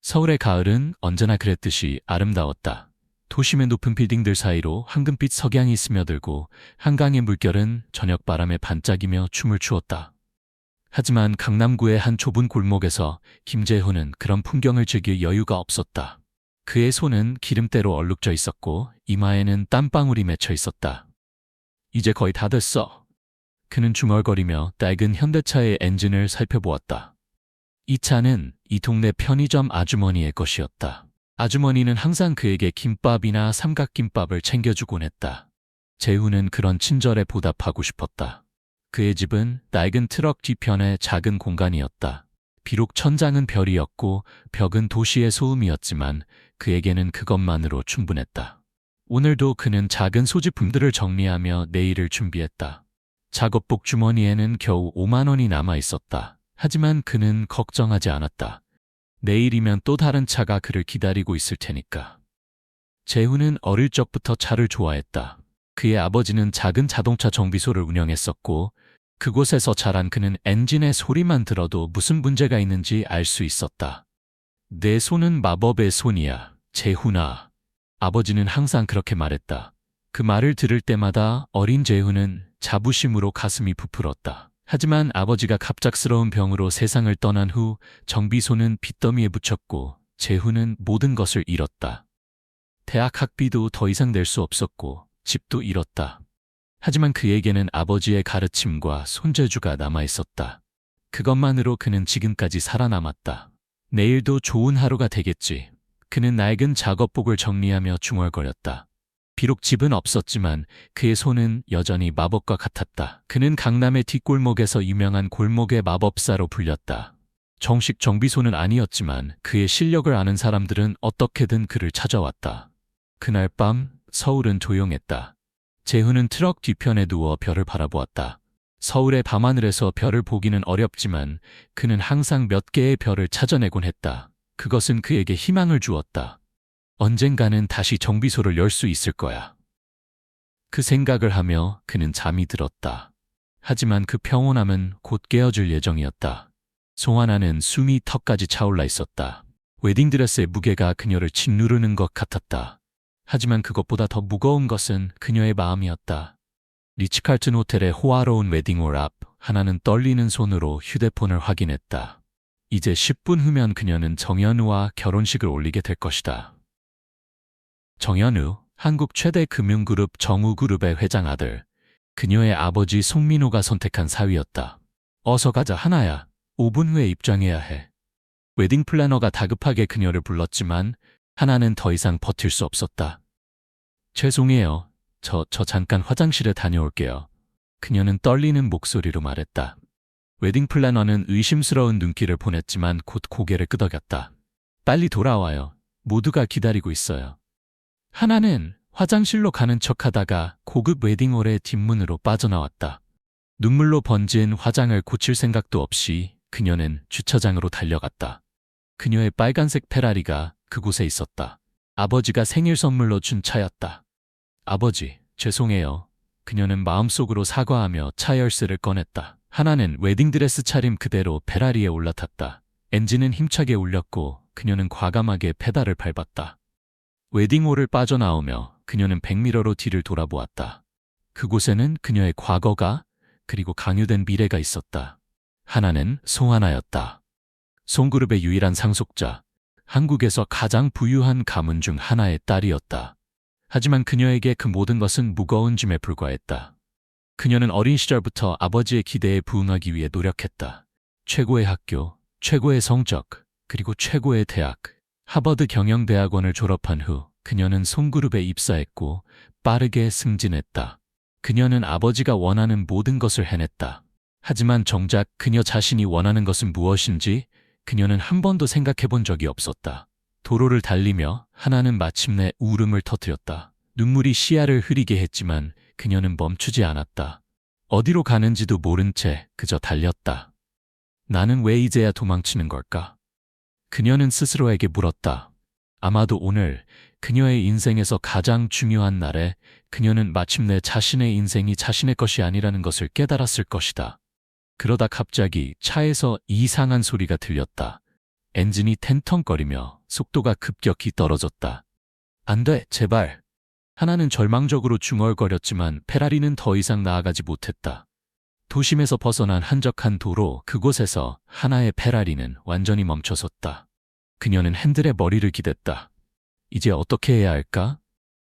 서울의 가을은 언제나 그랬듯이 아름다웠다. 도심의 높은 빌딩들 사이로 황금빛 석양이 스며들고 한강의 물결은 저녁 바람에 반짝이며 춤을 추었다. 하지만 강남구의 한 좁은 골목에서 김재훈은 그런 풍경을 즐길 여유가 없었다. 그의 손은 기름때로 얼룩져 있었고 이마에는 땀방울이 맺혀 있었다. 이제 거의 다 됐어. 그는 중얼거리며 낡은 현대차의 엔진을 살펴보았다. 이 차는 이 동네 편의점 아주머니의 것이었다. 아주머니는 항상 그에게 김밥이나 삼각김밥을 챙겨주곤 했다. 재훈은 그런 친절에 보답하고 싶었다. 그의 집은 낡은 트럭 뒤편의 작은 공간이었다. 비록 천장은 별이었고 벽은 도시의 소음이었지만 그에게는 그것만으로 충분했다. 오늘도 그는 작은 소지품들을 정리하며 내일을 준비했다. 작업복 주머니에는 겨우 5만 원이 남아 있었다. 하지만 그는 걱정하지 않았다. 내일이면 또 다른 차가 그를 기다리고 있을 테니까. 재훈은 어릴 적부터 차를 좋아했다. 그의 아버지는 작은 자동차 정비소를 운영했었고 그곳에서 자란 그는 엔진의 소리만 들어도 무슨 문제가 있는지 알 수 있었다. 내 손은 마법의 손이야, 재훈아. 아버지는 항상 그렇게 말했다. 그 말을 들을 때마다 어린 재훈은 자부심으로 가슴이 부풀었다. 하지만 아버지가 갑작스러운 병으로 세상을 떠난 후 정비소는 빚더미에 묻혔고 재훈은 모든 것을 잃었다. 대학 학비도 더 이상 낼 수 없었고 집도 잃었다. 하지만 그에게는 아버지의 가르침과 손재주가 남아있었다. 그것만으로 그는 지금까지 살아남았다. 내일도 좋은 하루가 되겠지. 그는 낡은 작업복을 정리하며 중얼거렸다. 비록 집은 없었지만 그의 손은 여전히 마법과 같았다. 그는 강남의 뒷골목에서 유명한 골목의 마법사로 불렸다. 정식 정비소는 아니었지만 그의 실력을 아는 사람들은 어떻게든 그를 찾아왔다. 그날 밤 서울은 조용했다. 재훈은 트럭 뒤편에 누워 별을 바라보았다. 서울의 밤하늘에서 별을 보기는 어렵지만 그는 항상 몇 개의 별을 찾아내곤 했다. 그것은 그에게 희망을 주었다. 언젠가는 다시 정비소를 열 수 있을 거야. 그 생각을 하며 그는 잠이 들었다. 하지만 그 평온함은 곧 깨어질 예정이었다. 송하나는 숨이 턱까지 차올라 있었다. 웨딩드레스의 무게가 그녀를 짓누르는 것 같았다. 하지만 그것보다 더 무거운 것은 그녀의 마음이었다. 리츠칼튼 호텔의 호화로운 웨딩홀 앞 하나는 떨리는 손으로 휴대폰을 확인했다. 이제 10분 후면 그녀는 정현우와 결혼식을 올리게 될 것이다. 정현우, 한국 최대 금융그룹 정우그룹의 회장 아들. 그녀의 아버지 송민호가 선택한 사위였다. 어서 가자 하나야. 5분 후에 입장해야 해. 웨딩 플래너가 다급하게 그녀를 불렀지만 하나는 더 이상 버틸 수 없었다. 죄송해요. 저 잠깐 화장실에 다녀올게요. 그녀는 떨리는 목소리로 말했다. 웨딩 플래너는 의심스러운 눈길을 보냈지만 곧 고개를 끄덕였다. 빨리 돌아와요. 모두가 기다리고 있어요. 하나는 화장실로 가는 척하다가 고급 웨딩홀의 뒷문으로 빠져나왔다. 눈물로 번진 화장을 고칠 생각도 없이 그녀는 주차장으로 달려갔다. 그녀의 빨간색 페라리가 그곳에 있었다. 아버지가 생일 선물로 준 차였다. 아버지, 죄송해요. 그녀는 마음속으로 사과하며 차 열쇠를 꺼냈다. 하나는 웨딩드레스 차림 그대로 페라리에 올라탔다. 엔진은 힘차게 울렸고 그녀는 과감하게 페달을 밟았다. 웨딩홀을 빠져나오며 그녀는 백미러로 뒤를 돌아보았다. 그곳에는 그녀의 과거가 그리고 강요된 미래가 있었다. 하나는 송하나였다. 송그룹의 유일한 상속자, 한국에서 가장 부유한 가문 중 하나의 딸이었다. 하지만 그녀에게 그 모든 것은 무거운 짐에 불과했다. 그녀는 어린 시절부터 아버지의 기대에 부응하기 위해 노력했다. 최고의 학교, 최고의 성적, 그리고 최고의 대학. 하버드 경영대학원을 졸업한 후 그녀는 송그룹에 입사했고 빠르게 승진했다. 그녀는 아버지가 원하는 모든 것을 해냈다. 하지만 정작 그녀 자신이 원하는 것은 무엇인지 그녀는 한 번도 생각해 본 적이 없었다. 도로를 달리며 하나는 마침내 울음을 터뜨렸다. 눈물이 시야를 흐리게 했지만 그녀는 멈추지 않았다. 어디로 가는지도 모른 채 그저 달렸다. 나는 왜 이제야 도망치는 걸까? 그녀는 스스로에게 물었다. 아마도 오늘 그녀의 인생에서 가장 중요한 날에 그녀는 마침내 자신의 인생이 자신의 것이 아니라는 것을 깨달았을 것이다. 그러다 갑자기 차에서 이상한 소리가 들렸다. 엔진이 텐텅거리며 속도가 급격히 떨어졌다. 안 돼, 제발. 하나는 절망적으로 중얼거렸지만 페라리는 더 이상 나아가지 못했다. 도심에서 벗어난 한적한 도로 그곳에서 하나의 페라리는 완전히 멈춰섰다. 그녀는 핸들에 머리를 기댔다. 이제 어떻게 해야 할까?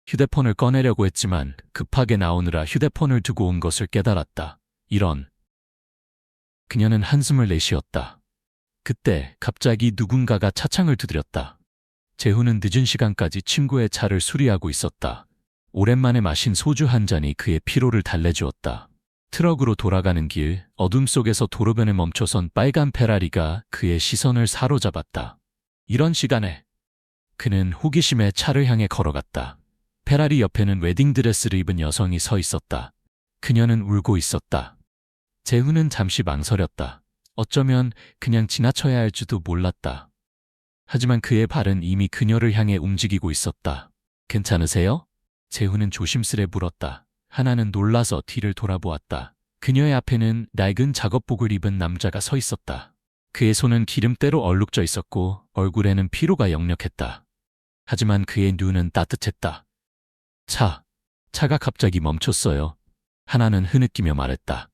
휴대폰을 꺼내려고 했지만 급하게 나오느라 휴대폰을 두고 온 것을 깨달았다. 이런. 그녀는 한숨을 내쉬었다. 그때 갑자기 누군가가 차창을 두드렸다. 재훈은 늦은 시간까지 친구의 차를 수리하고 있었다. 오랜만에 마신 소주 한 잔이 그의 피로를 달래주었다. 트럭으로 돌아가는 길, 어둠 속에서 도로변에 멈춰선 빨간 페라리가 그의 시선을 사로잡았다. 이런 시간에 그는 호기심에 차를 향해 걸어갔다. 페라리 옆에는 웨딩드레스를 입은 여성이 서 있었다. 그녀는 울고 있었다. 재훈은 잠시 망설였다. 어쩌면 그냥 지나쳐야 할지도 몰랐다. 하지만 그의 발은 이미 그녀를 향해 움직이고 있었다. 괜찮으세요? 재훈은 조심스레 물었다. 하나는 놀라서 뒤를 돌아보았다. 그녀의 앞에는 낡은 작업복을 입은 남자가 서 있었다. 그의 손은 기름때로 얼룩져 있었고 얼굴에는 피로가 역력했다. 하지만 그의 눈은 따뜻했다. 차가 갑자기 멈췄어요. 하나는 흐느끼며 말했다.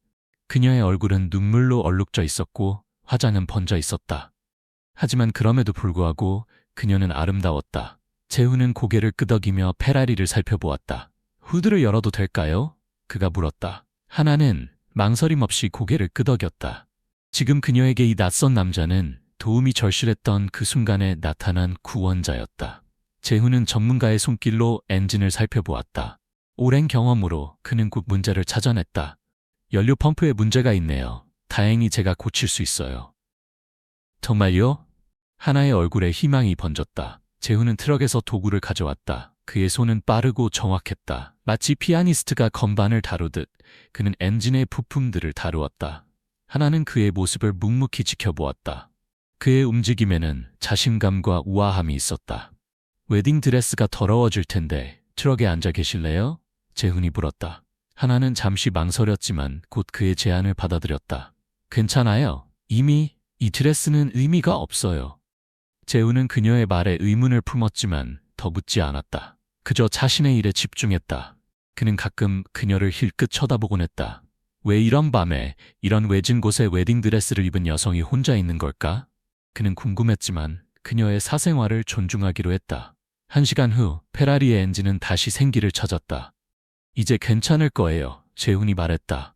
그녀의 얼굴은 눈물로 얼룩져 있었고 화장은 번져 있었다. 하지만 그럼에도 불구하고 그녀는 아름다웠다. 재훈은 고개를 끄덕이며 페라리를 살펴보았다. 후드를 열어도 될까요? 그가 물었다. 하나는 망설임 없이 고개를 끄덕였다. 지금 그녀에게 이 낯선 남자는 도움이 절실했던 그 순간에 나타난 구원자였다. 재훈은 전문가의 손길로 엔진을 살펴보았다. 오랜 경험으로 그는 곧 문제를 찾아냈다. 연료 펌프에 문제가 있네요. 다행히 제가 고칠 수 있어요. 정말요? 하나의 얼굴에 희망이 번졌다. 재훈은 트럭에서 도구를 가져왔다. 그의 손은 빠르고 정확했다. 마치 피아니스트가 건반을 다루듯 그는 엔진의 부품들을 다루었다. 하나는 그의 모습을 묵묵히 지켜보았다. 그의 움직임에는 자신감과 우아함이 있었다. 웨딩드레스가 더러워질 텐데 트럭에 앉아 계실래요? 재훈이 물었다. 하나는 잠시 망설였지만 곧 그의 제안을 받아들였다. 괜찮아요. 이미 이 드레스는 의미가 없어요. 재훈은 그녀의 말에 의문을 품었지만 더 묻지 않았다. 그저 자신의 일에 집중했다. 그는 가끔 그녀를 힐끗 쳐다보곤 했다. 왜 이런 밤에 이런 외진 곳에 웨딩드레스를 입은 여성이 혼자 있는 걸까? 그는 궁금했지만 그녀의 사생활을 존중하기로 했다. 1시간 후 페라리의 엔진은 다시 생기를 찾았다. 이제 괜찮을 거예요. 재훈이 말했다.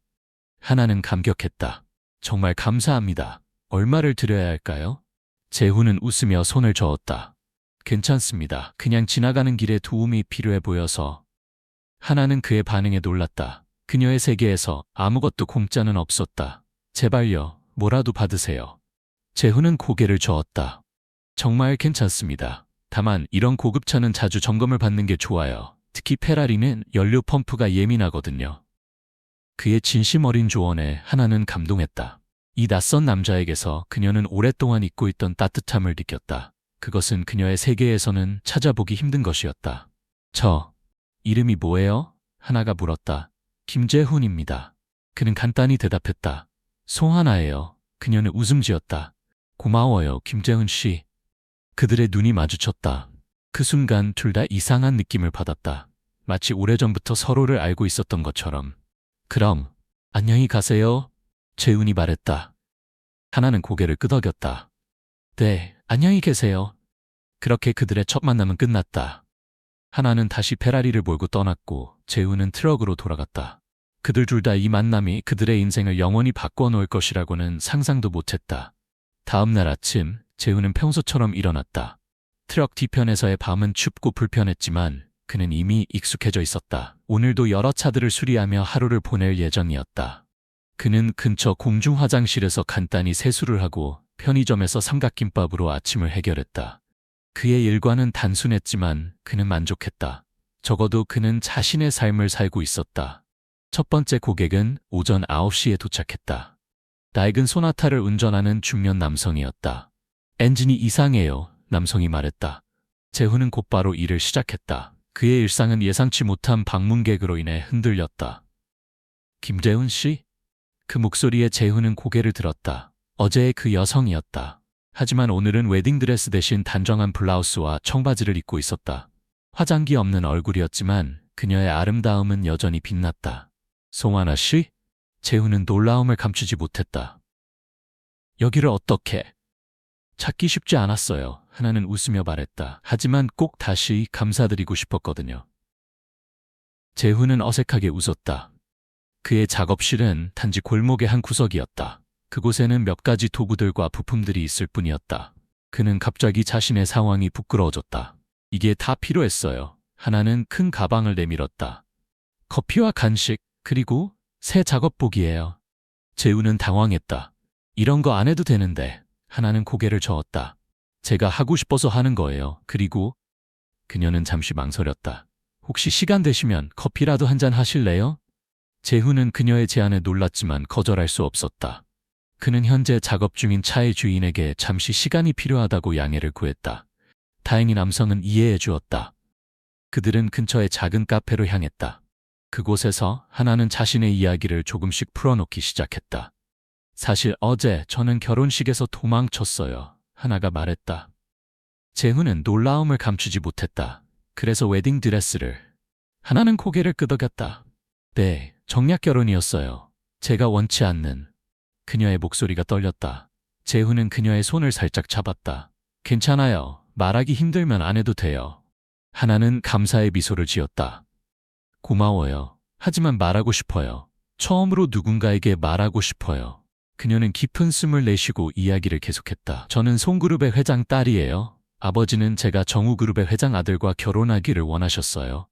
하나는 감격했다. 정말 감사합니다. 얼마를 드려야 할까요? 재훈은 웃으며 손을 저었다. 괜찮습니다. 그냥 지나가는 길에 도움이 필요해 보여서. 하나는 그의 반응에 놀랐다. 그녀의 세계에서 아무것도 공짜는 없었다. 제발요, 뭐라도 받으세요. 재훈은 고개를 저었다. 정말 괜찮습니다. 다만 이런 고급차는 자주 점검을 받는 게 좋아요. 특히 페라리는 연료 펌프가 예민하거든요. 그의 진심 어린 조언에 하나는 감동했다. 이 낯선 남자에게서 그녀는 오랫동안 잊고 있던 따뜻함을 느꼈다. 그것은 그녀의 세계에서는 찾아보기 힘든 것이었다. 이름이 뭐예요? 하나가 물었다. 김재훈입니다. 그는 간단히 대답했다. 송하나예요. 그녀는 웃음 지었다. 고마워요, 김재훈 씨. 그들의 눈이 마주쳤다. 그 순간 둘 다 이상한 느낌을 받았다. 마치 오래전부터 서로를 알고 있었던 것처럼. 그럼 안녕히 가세요. 재훈이 말했다. 하나는 고개를 끄덕였다. 네, 안녕히 계세요. 그렇게 그들의 첫 만남은 끝났다. 하나는 다시 페라리를 몰고 떠났고 재훈은 트럭으로 돌아갔다. 그들 둘 다 이 만남이 그들의 인생을 영원히 바꿔놓을 것이라고는 상상도 못했다. 다음 날 아침 재훈은 평소처럼 일어났다. 트럭 뒤편에서의 밤은 춥고 불편했지만 그는 이미 익숙해져 있었다. 오늘도 여러 차들을 수리하며 하루를 보낼 예정이었다. 그는 근처 공중 화장실에서 간단히 세수를 하고 편의점에서 삼각김밥으로 아침을 해결했다. 그의 일과는 단순했지만 그는 만족했다. 적어도 그는 자신의 삶을 살고 있었다. 첫 번째 고객은 오전 9시에 도착했다. 낡은 소나타를 운전하는 중년 남성이었다. 엔진이 이상해요, 남성이 말했다. 재훈은 곧바로 일을 시작했다. 그의 일상은 예상치 못한 방문객으로 인해 흔들렸다. 김재훈 씨? 그 목소리에 재훈은 고개를 들었다. 어제의 그 여성이었다. 하지만 오늘은 웨딩드레스 대신 단정한 블라우스와 청바지를 입고 있었다. 화장기 없는 얼굴이었지만 그녀의 아름다움은 여전히 빛났다. 송하나 씨? 재훈은 놀라움을 감추지 못했다. 여기를 어떻게? 찾기 쉽지 않았어요. 하나는 웃으며 말했다. 하지만 꼭 다시 감사드리고 싶었거든요. 재훈은 어색하게 웃었다. 그의 작업실은 단지 골목의 한 구석이었다. 그곳에는 몇 가지 도구들과 부품들이 있을 뿐이었다. 그는 갑자기 자신의 상황이 부끄러워졌다. 이게 다 필요했어요. 하나는 큰 가방을 내밀었다. 커피와 간식, 그리고 새 작업복이에요. 재훈은 당황했다. 이런 거 안 해도 되는데. 하나는 고개를 저었다. 제가 하고 싶어서 하는 거예요. 그리고 그녀는 잠시 망설였다. 혹시 시간 되시면 커피라도 한잔 하실래요? 재훈은 그녀의 제안에 놀랐지만 거절할 수 없었다. 그는 현재 작업 중인 차의 주인에게 잠시 시간이 필요하다고 양해를 구했다. 다행히 남성은 이해해 주었다. 그들은 근처의 작은 카페로 향했다. 그곳에서 하나는 자신의 이야기를 조금씩 풀어놓기 시작했다. 사실 어제 저는 결혼식에서 도망쳤어요. 하나가 말했다. 재훈은 놀라움을 감추지 못했다. 그래서 웨딩드레스를. 하나는 고개를 끄덕였다. 네, 정략 결혼이었어요. 제가 원치 않는. 그녀의 목소리가 떨렸다. 재훈은 그녀의 손을 살짝 잡았다. 괜찮아요. 말하기 힘들면 안 해도 돼요. 하나는 감사의 미소를 지었다. 고마워요. 하지만 말하고 싶어요. 처음으로 누군가에게 말하고 싶어요. 그녀는 깊은 숨을 내쉬고 이야기를 계속했다. 저는 송그룹의 회장 딸이에요. 아버지는 제가 정우그룹의 회장 아들과 결혼하기를 원하셨어요.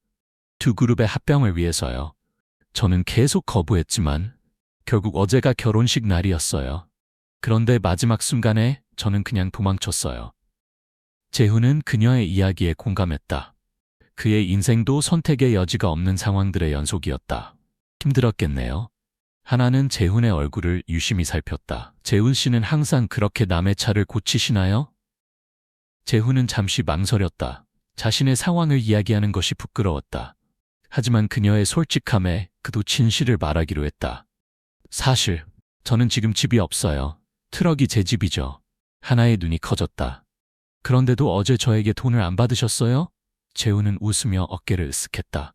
두 그룹의 합병을 위해서요. 저는 계속 거부했지만 결국 어제가 결혼식 날이었어요. 그런데 마지막 순간에 저는 그냥 도망쳤어요. 재훈은 그녀의 이야기에 공감했다. 그의 인생도 선택의 여지가 없는 상황들의 연속이었다. 힘들었겠네요. 하나는 재훈의 얼굴을 유심히 살폈다. 재훈 씨는 항상 그렇게 남의 차를 고치시나요? 재훈은 잠시 망설였다. 자신의 상황을 이야기하는 것이 부끄러웠다. 하지만 그녀의 솔직함에 그도 진실을 말하기로 했다. 사실 저는 지금 집이 없어요. 트럭이 제 집이죠. 하나의 눈이 커졌다. 그런데도 어제 저에게 돈을 안 받으셨어요? 재훈은 웃으며 어깨를 으쓱했다.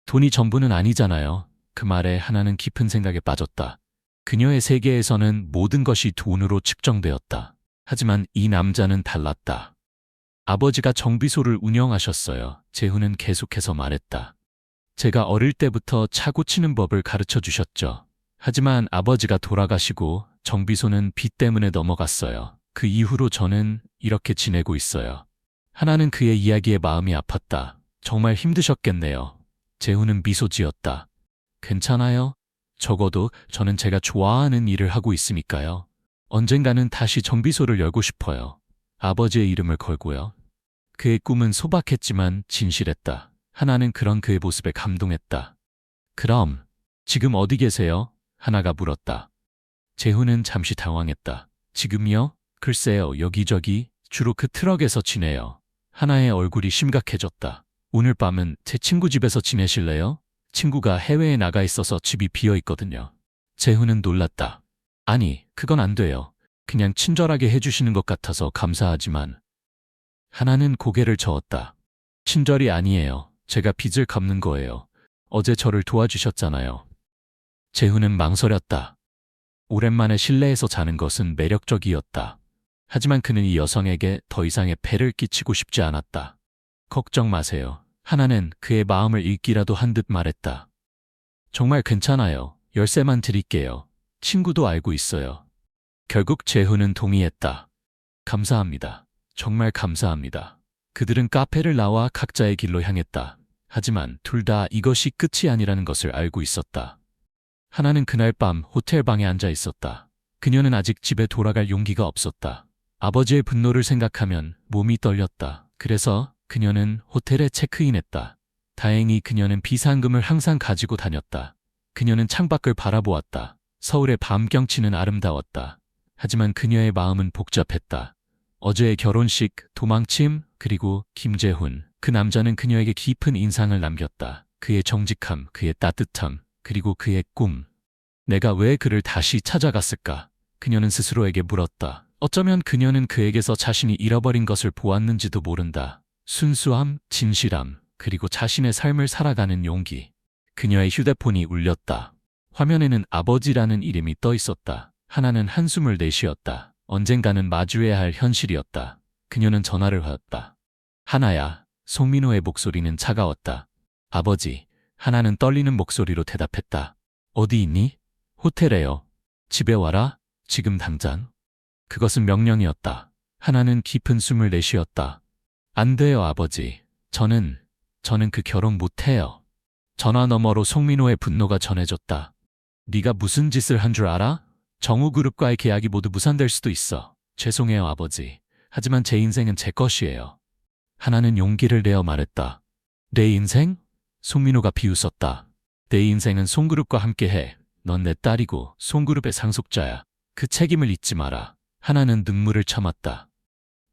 돈이 전부는 아니잖아요. 그 말에 하나는 깊은 생각에 빠졌다. 그녀의 세계에서는 모든 것이 돈으로 측정되었다. 하지만 이 남자는 달랐다. 아버지가 정비소를 운영하셨어요. 재훈은 계속해서 말했다. 제가 어릴 때부터 차 고치는 법을 가르쳐 주셨죠. 하지만 아버지가 돌아가시고 정비소는 빚 때문에 넘어갔어요. 그 이후로 저는 이렇게 지내고 있어요. 하나는 그의 이야기에 마음이 아팠다. 정말 힘드셨겠네요. 재훈은 미소 지었다. 괜찮아요. 적어도 저는 제가 좋아하는 일을 하고 있으니까요. 언젠가는 다시 정비소를 열고 싶어요. 아버지의 이름을 걸고요. 그의 꿈은 소박했지만 진실했다. 하나는 그런 그의 모습에 감동했다. 그럼 지금 어디 계세요? 하나가 물었다. 재훈은 잠시 당황했다. 지금요? 글쎄요, 여기저기 주로 그 트럭에서 지내요. 하나의 얼굴이 심각해졌다. 오늘 밤은 제 친구 집에서 지내실래요? 친구가 해외에 나가 있어서 집이 비어 있거든요. 재훈은 놀랐다. 아니, 그건 안 돼요. 그냥 친절하게 해주시는 것 같아서 감사하지만. 하나는 고개를 저었다. 친절이 아니에요. 제가 빚을 갚는 거예요. 어제 저를 도와주셨잖아요. 재훈은 망설였다. 오랜만에 실내에서 자는 것은 매력적이었다. 하지만 그는 이 여성에게 더 이상의 폐를 끼치고 싶지 않았다. 걱정 마세요. 하나는 그의 마음을 읽기라도 한 듯 말했다. 정말 괜찮아요. 열쇠만 드릴게요. 친구도 알고 있어요. 결국 재훈은 동의했다. 감사합니다. 정말 감사합니다. 그들은 카페를 나와 각자의 길로 향했다. 하지만 둘 다 이것이 끝이 아니라는 것을 알고 있었다. 하나는 그날 밤 호텔 방에 앉아 있었다. 그녀는 아직 집에 돌아갈 용기가 없었다. 아버지의 분노를 생각하면 몸이 떨렸다. 그래서 그녀는 호텔에 체크인했다. 다행히 그녀는 비상금을 항상 가지고 다녔다. 그녀는 창밖을 바라보았다. 서울의 밤 경치는 아름다웠다. 하지만 그녀의 마음은 복잡했다. 어제의 결혼식, 도망침, 그리고 김재훈. 그 남자는 그녀에게 깊은 인상을 남겼다. 그의 정직함, 그의 따뜻함, 그리고 그의 꿈. 내가 왜 그를 다시 찾아갔을까? 그녀는 스스로에게 물었다. 어쩌면 그녀는 그에게서 자신이 잃어버린 것을 보았는지도 모른다. 순수함, 진실함, 그리고 자신의 삶을 살아가는 용기. 그녀의 휴대폰이 울렸다. 화면에는 아버지라는 이름이 떠 있었다. 하나는 한숨을 내쉬었다. 언젠가는 마주해야 할 현실이었다. 그녀는 전화를 받았다. 하나야. 송민호의 목소리는 차가웠다. 아버지. 하나는 떨리는 목소리로 대답했다. 어디 있니? 호텔에요. 집에 와라. 지금 당장. 그것은 명령이었다. 하나는 깊은 숨을 내쉬었다. 안 돼요, 아버지. 저는 그 결혼 못해요. 전화 너머로 송민호의 분노가 전해졌다. 네가 무슨 짓을 한 줄 알아? 정우그룹과의 계약이 모두 무산될 수도 있어. 죄송해요, 아버지. 하지만 제 인생은 제 것이에요. 하나는 용기를 내어 말했다. 내 인생? 송민호가 비웃었다. 내 인생은 송그룹과 함께해. 넌 내 딸이고 송그룹의 상속자야. 그 책임을 잊지 마라. 하나는 눈물을 참았다.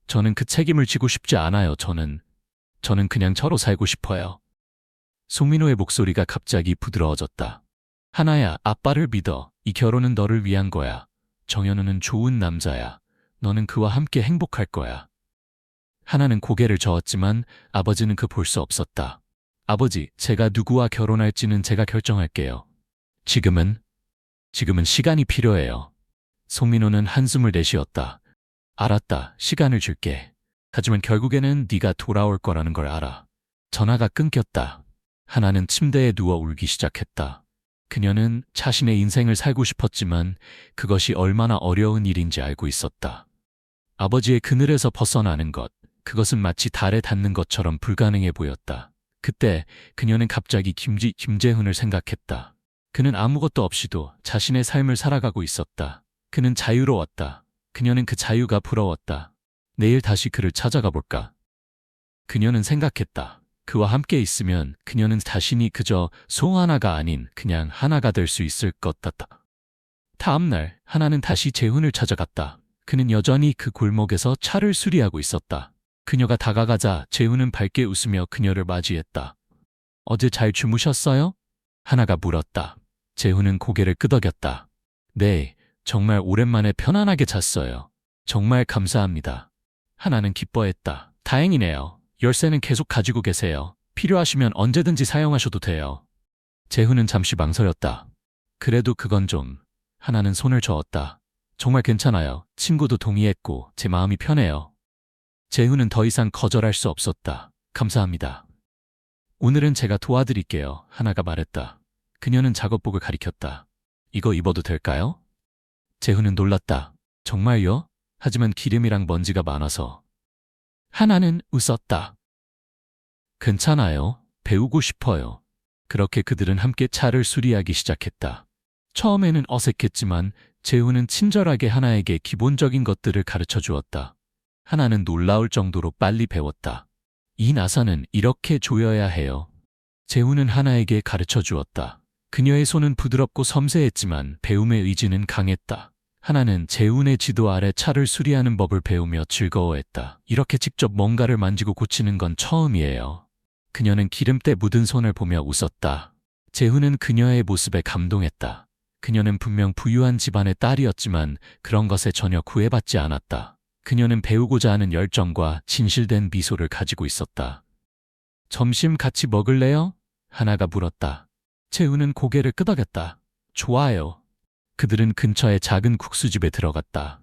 저는 그 책임을 지고 싶지 않아요. 저는 그냥 저로 살고 싶어요. 송민호의 목소리가 갑자기 부드러워졌다. 하나야, 아빠를 믿어. 이 결혼은 너를 위한 거야. 정현우는 좋은 남자야. 너는 그와 함께 행복할 거야. 하나는 고개를 저었지만 아버지는 그 볼 수 없었다. 아버지, 제가 누구와 결혼할지는 제가 결정할게요. 지금은 시간이 필요해요. 송민호는 한숨을 내쉬었다. 알았다. 시간을 줄게. 하지만 결국에는 네가 돌아올 거라는 걸 알아. 전화가 끊겼다. 하나는 침대에 누워 울기 시작했다. 그녀는 자신의 인생을 살고 싶었지만 그것이 얼마나 어려운 일인지 알고 있었다. 아버지의 그늘에서 벗어나는 것, 그것은 마치 달에 닿는 것처럼 불가능해 보였다. 그때 그녀는 갑자기 김재훈을 생각했다. 그는 아무것도 없이도 자신의 삶을 살아가고 있었다. 그는 자유로웠다. 그녀는 그 자유가 부러웠다. 내일 다시 그를 찾아가 볼까? 그녀는 생각했다. 그와 함께 있으면 그녀는 자신이 그저 송하나가 아닌 그냥 하나가 될 수 있을 것 같다. 다음 날 하나는 다시 재훈을 찾아갔다. 그는 여전히 그 골목에서 차를 수리하고 있었다. 그녀가 다가가자 재훈은 밝게 웃으며 그녀를 맞이했다. 어제 잘 주무셨어요? 하나가 물었다. 재훈은 고개를 끄덕였다. 네, 정말 오랜만에 편안하게 잤어요. 정말 감사합니다. 하나는 기뻐했다. 다행이네요. 열쇠는 계속 가지고 계세요. 필요하시면 언제든지 사용하셔도 돼요. 재훈은 잠시 망설였다. 그래도 그건 좀. 하나는 손을 저었다. 정말 괜찮아요. 친구도 동의했고 제 마음이 편해요. 재훈은 더 이상 거절할 수 없었다. 감사합니다. 오늘은 제가 도와드릴게요. 하나가 말했다. 그녀는 작업복을 가리켰다. 이거 입어도 될까요? 재훈은 놀랐다. 정말요? 하지만 기름이랑 먼지가 많아서. 하나는 웃었다. 괜찮아요. 배우고 싶어요. 그렇게 그들은 함께 차를 수리하기 시작했다. 처음에는 어색했지만 재훈은 친절하게 하나에게 기본적인 것들을 가르쳐 주었다. 하나는 놀라울 정도로 빨리 배웠다. 이 나사는 이렇게 조여야 해요. 재훈은 하나에게 가르쳐 주었다. 그녀의 손은 부드럽고 섬세했지만 배움의 의지는 강했다. 하나는 재훈의 지도 아래 차를 수리하는 법을 배우며 즐거워했다. 이렇게 직접 뭔가를 만지고 고치는 건 처음이에요. 그녀는 기름때 묻은 손을 보며 웃었다. 재훈은 그녀의 모습에 감동했다. 그녀는 분명 부유한 집안의 딸이었지만 그런 것에 전혀 구애받지 않았다. 그녀는 배우고자 하는 열정과 진실된 미소를 가지고 있었다. 점심 같이 먹을래요? 하나가 물었다. 재훈은 고개를 끄덕였다. 좋아요. 그들은 근처의 작은 국수집에 들어갔다.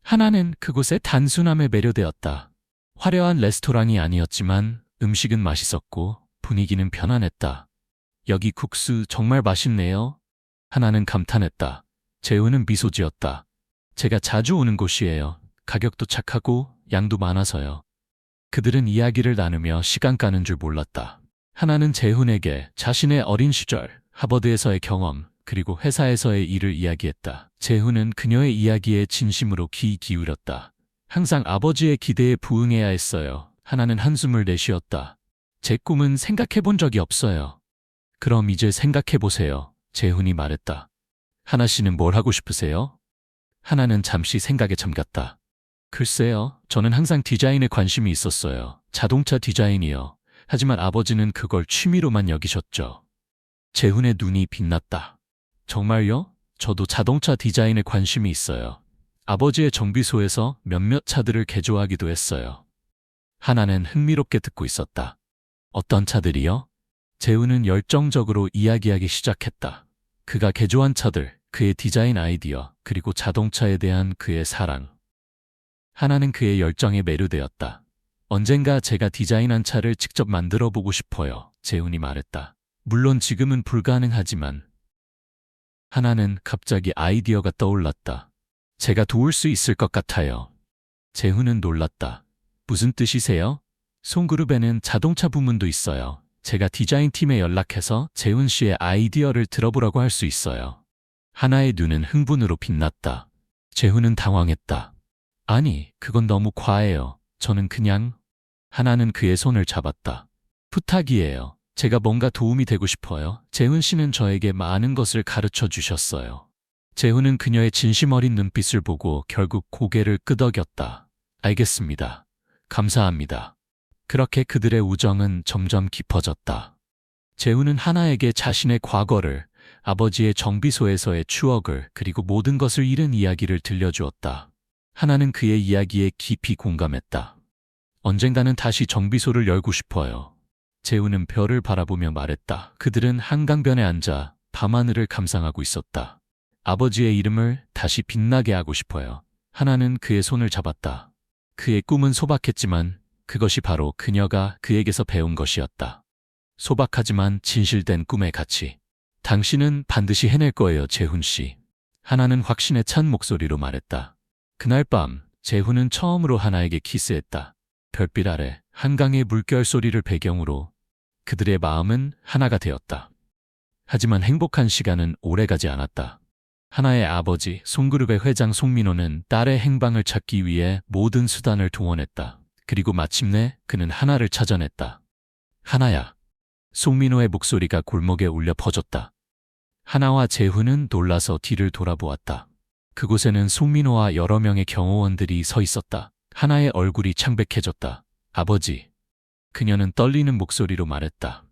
하나는 그곳의 단순함에 매료되었다. 화려한 레스토랑이 아니었지만 음식은 맛있었고 분위기는 편안했다. 여기 국수 정말 맛있네요. 하나는 감탄했다. 재훈은 미소 지었다. 제가 자주 오는 곳이에요. 가격도 착하고 양도 많아서요. 그들은 이야기를 나누며 시간 가는 줄 몰랐다. 하나는 재훈에게 자신의 어린 시절, 하버드에서의 경험, 그리고 회사에서의 일을 이야기했다. 재훈은 그녀의 이야기에 진심으로 귀 기울였다. 항상 아버지의 기대에 부응해야 했어요. 하나는 한숨을 내쉬었다. 제 꿈은 생각해 본 적이 없어요. 그럼 이제 생각해 보세요. 재훈이 말했다. 하나 씨는 뭘 하고 싶으세요? 하나는 잠시 생각에 잠겼다. 글쎄요, 저는 항상 디자인에 관심이 있었어요. 자동차 디자인이요. 하지만 아버지는 그걸 취미로만 여기셨죠. 재훈의 눈이 빛났다. 정말요? 저도 자동차 디자인에 관심이 있어요. 아버지의 정비소에서 몇몇 차들을 개조하기도 했어요. 하나는 흥미롭게 듣고 있었다. 어떤 차들이요? 재훈은 열정적으로 이야기하기 시작했다. 그가 개조한 차들, 그의 디자인 아이디어, 그리고 자동차에 대한 그의 사랑. 하나는 그의 열정에 매료되었다. 언젠가 제가 디자인한 차를 직접 만들어 보고 싶어요. 재훈이 말했다. 물론 지금은 불가능하지만. 하나는 갑자기 아이디어가 떠올랐다. 제가 도울 수 있을 것 같아요. 재훈은 놀랐다. 무슨 뜻이세요? 송그룹에는 자동차 부문도 있어요. 제가 디자인팀에 연락해서 재훈 씨의 아이디어를 들어보라고 할 수 있어요. 하나의 눈은 흥분으로 빛났다. 재훈은 당황했다. 아니, 그건 너무 과해요. 저는 그냥... 하나는 그의 손을 잡았다. 부탁이에요. 제가 뭔가 도움이 되고 싶어요. 재훈 씨는 저에게 많은 것을 가르쳐 주셨어요. 재훈은 그녀의 진심 어린 눈빛을 보고 결국 고개를 끄덕였다. 알겠습니다. 감사합니다. 그렇게 그들의 우정은 점점 깊어졌다. 재훈은 하나에게 자신의 과거를, 아버지의 정비소에서의 추억을, 그리고 모든 것을 잃은 이야기를 들려주었다. 하나는 그의 이야기에 깊이 공감했다. 언젠가는 다시 정비소를 열고 싶어요. 재훈은 별을 바라보며 말했다. 그들은 한강변에 앉아 밤하늘을 감상하고 있었다. 아버지의 이름을 다시 빛나게 하고 싶어요. 하나는 그의 손을 잡았다. 그의 꿈은 소박했지만 그것이 바로 그녀가 그에게서 배운 것이었다. 소박하지만 진실된 꿈의 가치. 당신은 반드시 해낼 거예요, 재훈 씨. 하나는 확신에 찬 목소리로 말했다. 그날 밤 재훈은 처음으로 하나에게 키스했다. 별빛 아래 한강의 물결 소리를 배경으로 그들의 마음은 하나가 되었다. 하지만 행복한 시간은 오래가지 않았다. 하나의 아버지, 송그룹의 회장 송민호는 딸의 행방을 찾기 위해 모든 수단을 동원했다. 그리고 마침내 그는 하나를 찾아냈다. 하나야. 송민호의 목소리가 골목에 울려 퍼졌다. 하나와 재훈은 놀라서 뒤를 돌아보았다. 그곳에는 송민호와 여러 명의 경호원들이 서 있었다. 하나의 얼굴이 창백해졌다. 아버지. 그녀는 떨리는 목소리로 말했다.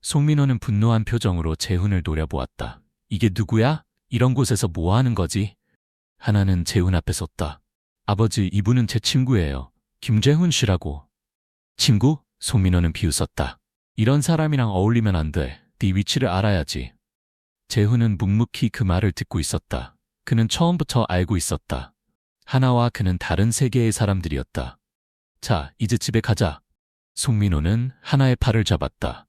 송민호는 분노한 표정으로 재훈을 노려보았다. 이게 누구야? 이런 곳에서 뭐 하는 거지? 하나는 재훈 앞에 섰다. 아버지, 이분은 제 친구예요. 김재훈 씨라고. 친구? 송민호는 비웃었다. 이런 사람이랑 어울리면 안 돼. 네 위치를 알아야지. 재훈은 묵묵히 그 말을 듣고 있었다. 그는 처음부터 알고 있었다. 하나와 그는 다른 세계의 사람들이었다. 자, 이제 집에 가자. 송민호는 하나의 팔을 잡았다.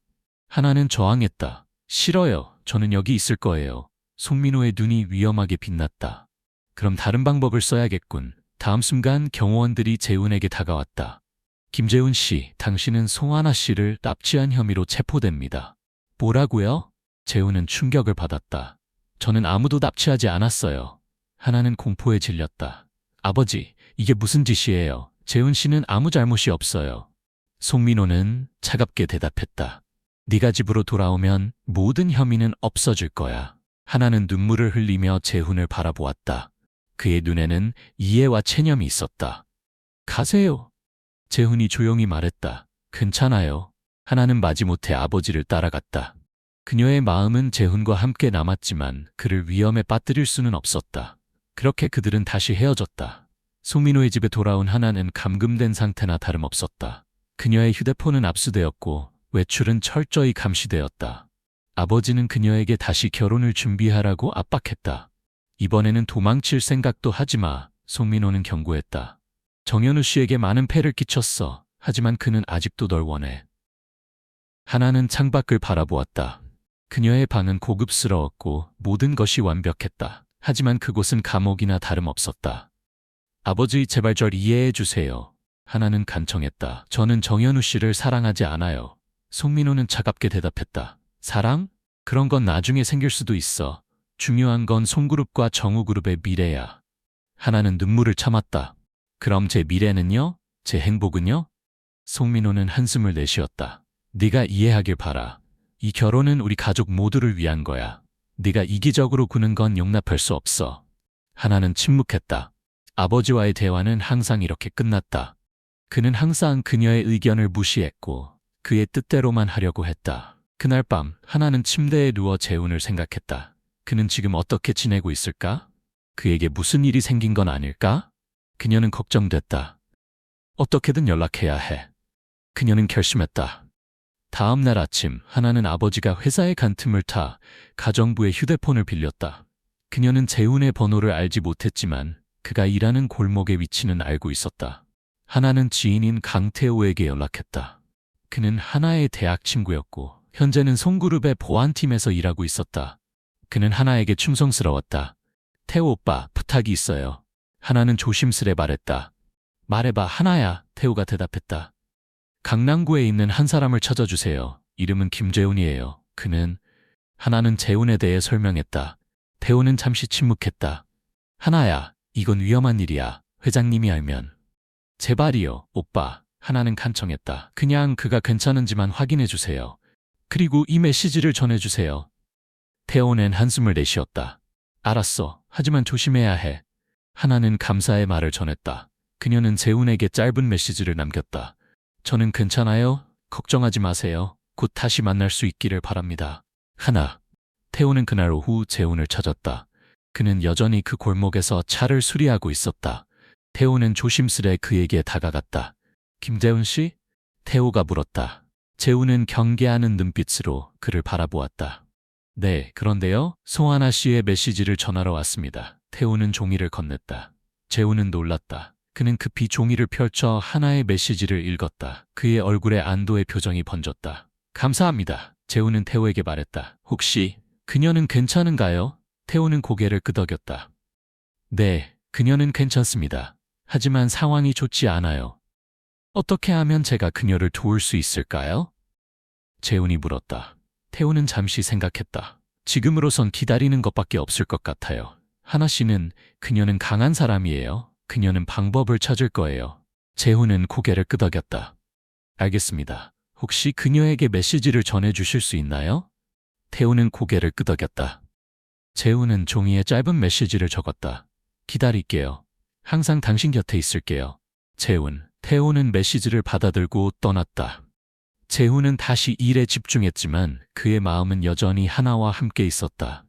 하나는 저항했다. 싫어요. 저는 여기 있을 거예요. 송민호의 눈이 위험하게 빛났다. 그럼 다른 방법을 써야겠군. 다음 순간 경호원들이 재훈에게 다가왔다. 김재훈 씨, 당신은 송하나 씨를 납치한 혐의로 체포됩니다. 뭐라고요? 재훈은 충격을 받았다. 저는 아무도 납치하지 않았어요. 하나는 공포에 질렸다. 아버지, 이게 무슨 짓이에요? 재훈 씨는 아무 잘못이 없어요. 송민호는 차갑게 대답했다. 네가 집으로 돌아오면 모든 혐의는 없어질 거야. 하나는 눈물을 흘리며 재훈을 바라보았다. 그의 눈에는 이해와 체념이 있었다. 가세요. 재훈이 조용히 말했다. 괜찮아요. 하나는 마지못해 아버지를 따라갔다. 그녀의 마음은 재훈과 함께 남았지만 그를 위험에 빠뜨릴 수는 없었다. 그렇게 그들은 다시 헤어졌다. 송민호의 집에 돌아온 하나는 감금된 상태나 다름없었다. 그녀의 휴대폰은 압수되었고 외출은 철저히 감시되었다. 아버지는 그녀에게 다시 결혼을 준비하라고 압박했다. 이번에는 도망칠 생각도 하지 마. 송민호는 경고했다. 정현우 씨에게 많은 폐를 끼쳤어. 하지만 그는 아직도 널 원해. 하나는 창밖을 바라보았다. 그녀의 방은 고급스러웠고 모든 것이 완벽했다. 하지만 그곳은 감옥이나 다름없었다. 아버지, 제발 절 이해해 주세요. 하나는 간청했다. 저는 정현우 씨를 사랑하지 않아요. 송민호는 차갑게 대답했다. 사랑? 그런 건 나중에 생길 수도 있어. 중요한 건 송그룹과 정우그룹의 미래야. 하나는 눈물을 참았다. 그럼 제 미래는요? 제 행복은요? 송민호는 한숨을 내쉬었다. 네가 이해하길 바라. 이 결혼은 우리 가족 모두를 위한 거야. 네가 이기적으로 구는 건 용납할 수 없어. 하나는 침묵했다. 아버지와의 대화는 항상 이렇게 끝났다. 그는 항상 그녀의 의견을 무시했고 그의 뜻대로만 하려고 했다. 그날 밤 하나는 침대에 누워 재훈을 생각했다. 그는 지금 어떻게 지내고 있을까? 그에게 무슨 일이 생긴 건 아닐까? 그녀는 걱정됐다. 어떻게든 연락해야 해. 그녀는 결심했다. 다음 날 아침 하나는 아버지가 회사에 간 틈을 타 가정부의 휴대폰을 빌렸다. 그녀는 재훈의 번호를 알지 못했지만 그가 일하는 골목의 위치는 알고 있었다. 하나는 지인인 강태호에게 연락했다. 그는 하나의 대학 친구였고 현재는 송그룹의 보안팀에서 일하고 있었다. 그는 하나에게 충성스러웠다. 태호 오빠, 부탁이 있어요. 하나는 조심스레 말했다. 말해봐, 하나야. 태호가 대답했다. 강남구에 있는 한 사람을 찾아주세요. 이름은 김재훈이에요. 하나는 재훈에 대해 설명했다. 태호는 잠시 침묵했다. 하나야, 이건 위험한 일이야. 회장님이 알면. 제발이요, 오빠. 하나는 간청했다. 그냥 그가 괜찮은지만 확인해주세요. 그리고 이 메시지를 전해주세요. 태호는 한숨을 내쉬었다. 알았어. 하지만 조심해야 해. 하나는 감사의 말을 전했다. 그녀는 재훈에게 짧은 메시지를 남겼다. 저는 괜찮아요. 걱정하지 마세요. 곧 다시 만날 수 있기를 바랍니다. 하나. 태호는 그날 오후 재훈을 찾았다. 그는 여전히 그 골목에서 차를 수리하고 있었다. 태호는 조심스레 그에게 다가갔다. 김재훈 씨? 태호가 물었다. 재훈은 경계하는 눈빛으로 그를 바라보았다. 네, 그런데요. 송하나 씨의 메시지를 전하러 왔습니다. 태호는 종이를 건넸다. 재훈은 놀랐다. 그는 급히 종이를 펼쳐 하나의 메시지를 읽었다. 그의 얼굴에 안도의 표정이 번졌다. 감사합니다. 재훈은 태호에게 말했다. 혹시 그녀는 괜찮은가요? 태호는 고개를 끄덕였다. 네, 그녀는 괜찮습니다. 하지만 상황이 좋지 않아요. 어떻게 하면 제가 그녀를 도울 수 있을까요? 재훈이 물었다. 태호는 잠시 생각했다. 지금으로선 기다리는 것밖에 없을 것 같아요. 하나 씨는 그녀는 강한 사람이에요. 그녀는 방법을 찾을 거예요. 재훈은 고개를 끄덕였다. 알겠습니다. 혹시 그녀에게 메시지를 전해주실 수 있나요? 태호는 고개를 끄덕였다. 재훈은 종이에 짧은 메시지를 적었다. 기다릴게요. 항상 당신 곁에 있을게요. 재훈. 태호는 메시지를 받아들고 떠났다. 재훈은 다시 일에 집중했지만 그의 마음은 여전히 하나와 함께 있었다.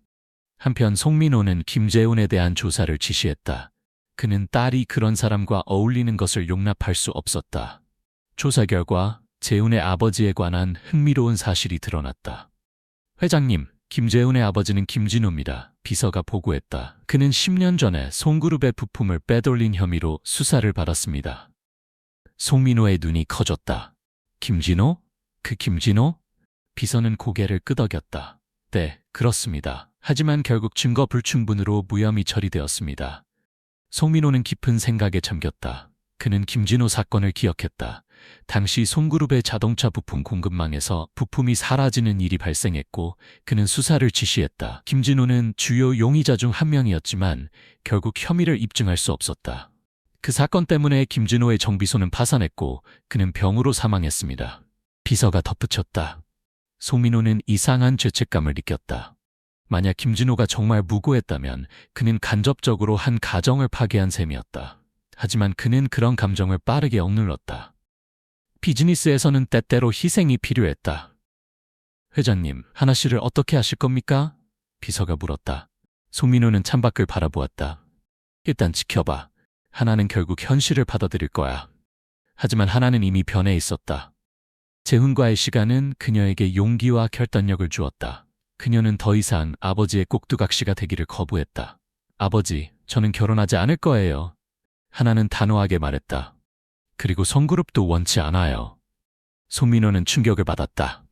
한편 송민호는 김재훈에 대한 조사를 지시했다. 그는 딸이 그런 사람과 어울리는 것을 용납할 수 없었다. 조사 결과 재훈의 아버지에 관한 흥미로운 사실이 드러났다. 회장님, 김재훈의 아버지는 김진호입니다. 비서가 보고했다. 그는 10년 전에 송그룹의 부품을 빼돌린 혐의로 수사를 받았습니다. 송민호의 눈이 커졌다. 김진호? 그 김진호? 비서는 고개를 끄덕였다. 네, 그렇습니다. 하지만 결국 증거 불충분으로 무혐의 처리되었습니다. 송민호는 깊은 생각에 잠겼다. 그는 김진호 사건을 기억했다. 당시 송그룹의 자동차 부품 공급망에서 부품이 사라지는 일이 발생했고 그는 수사를 지시했다. 김진호는 주요 용의자 중 한 명이었지만 결국 혐의를 입증할 수 없었다. 그 사건 때문에 김진호의 정비소는 파산했고 그는 병으로 사망했습니다. 비서가 덧붙였다. 송민호는 이상한 죄책감을 느꼈다. 만약 김진호가 정말 무고했다면 그는 간접적으로 한 가정을 파괴한 셈이었다. 하지만 그는 그런 감정을 빠르게 억눌렀다. 비즈니스에서는 때때로 희생이 필요했다. 회장님, 하나 씨를 어떻게 하실 겁니까? 비서가 물었다. 송민호는 창밖을 바라보았다. 일단 지켜봐. 하나는 결국 현실을 받아들일 거야. 하지만 하나는 이미 변해 있었다. 재훈과의 시간은 그녀에게 용기와 결단력을 주었다. 그녀는 더 이상 아버지의 꼭두각시가 되기를 거부했다. 아버지, 저는 결혼하지 않을 거예요. 하나는 단호하게 말했다. 그리고 송그룹도 원치 않아요. 송민호는 충격을 받았다.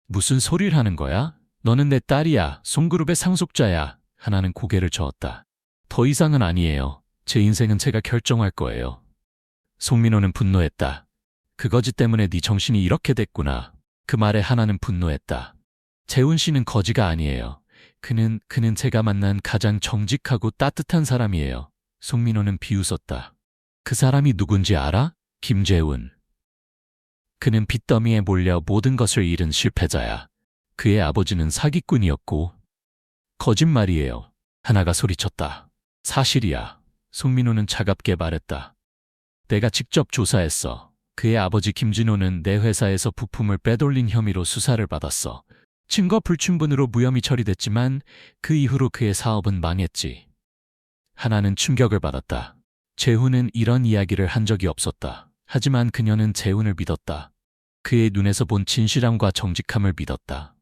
무슨 소리를 하는 거야? 너는 내 딸이야. 송그룹의 상속자야. 하나는 고개를 저었다. 더 이상은 아니에요. 제 인생은 제가 결정할 거예요. 송민호는 분노했다. 그 거지 때문에 네 정신이 이렇게 됐구나. 그 말에 하나는 분노했다. 재훈 씨는 거지가 아니에요. 그는 제가 만난 가장 정직하고 따뜻한 사람이에요. 송민호는 비웃었다. 그 사람이 누군지 알아? 김재훈. 그는 빚더미에 몰려 모든 것을 잃은 실패자야. 그의 아버지는 사기꾼이었고. 거짓말이에요. 하나가 소리쳤다. 사실이야. 송민호는 차갑게 말했다. 내가 직접 조사했어. 그의 아버지 김진호는 내 회사에서 부품을 빼돌린 혐의로 수사를 받았어. 증거 불충분으로 무혐의 처리됐지만 그 이후로 그의 사업은 망했지. 하나는 충격을 받았다. 재훈은 이런 이야기를 한 적이 없었다. 하지만 그녀는 재훈을 믿었다. 그의 눈에서 본 진실함과 정직함을 믿었다.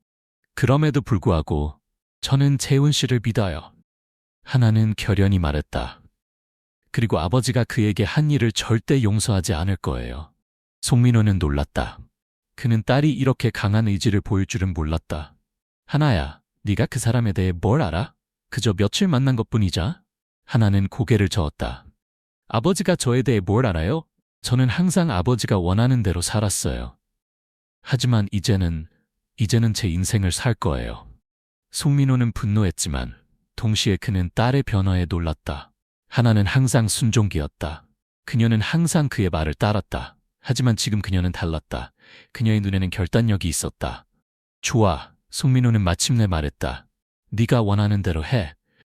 그럼에도 불구하고 저는 재훈 씨를 믿어요. 하나는 결연히 말했다. 그리고 아버지가 그에게 한 일을 절대 용서하지 않을 거예요. 송민호는 놀랐다. 그는 딸이 이렇게 강한 의지를 보일 줄은 몰랐다. 하나야, 네가 그 사람에 대해 뭘 알아? 그저 며칠 만난 것뿐이자? 하나는 고개를 저었다. 아버지가 저에 대해 뭘 알아요? 저는 항상 아버지가 원하는 대로 살았어요. 하지만 이제는 제 인생을 살 거예요. 송민호는 분노했지만 동시에 그는 딸의 변화에 놀랐다. 하나는 항상 순종기였다. 그녀는 항상 그의 말을 따랐다. 하지만 지금 그녀는 달랐다. 그녀의 눈에는 결단력이 있었다. 좋아, 송민호는 마침내 말했다. 네가 원하는 대로 해.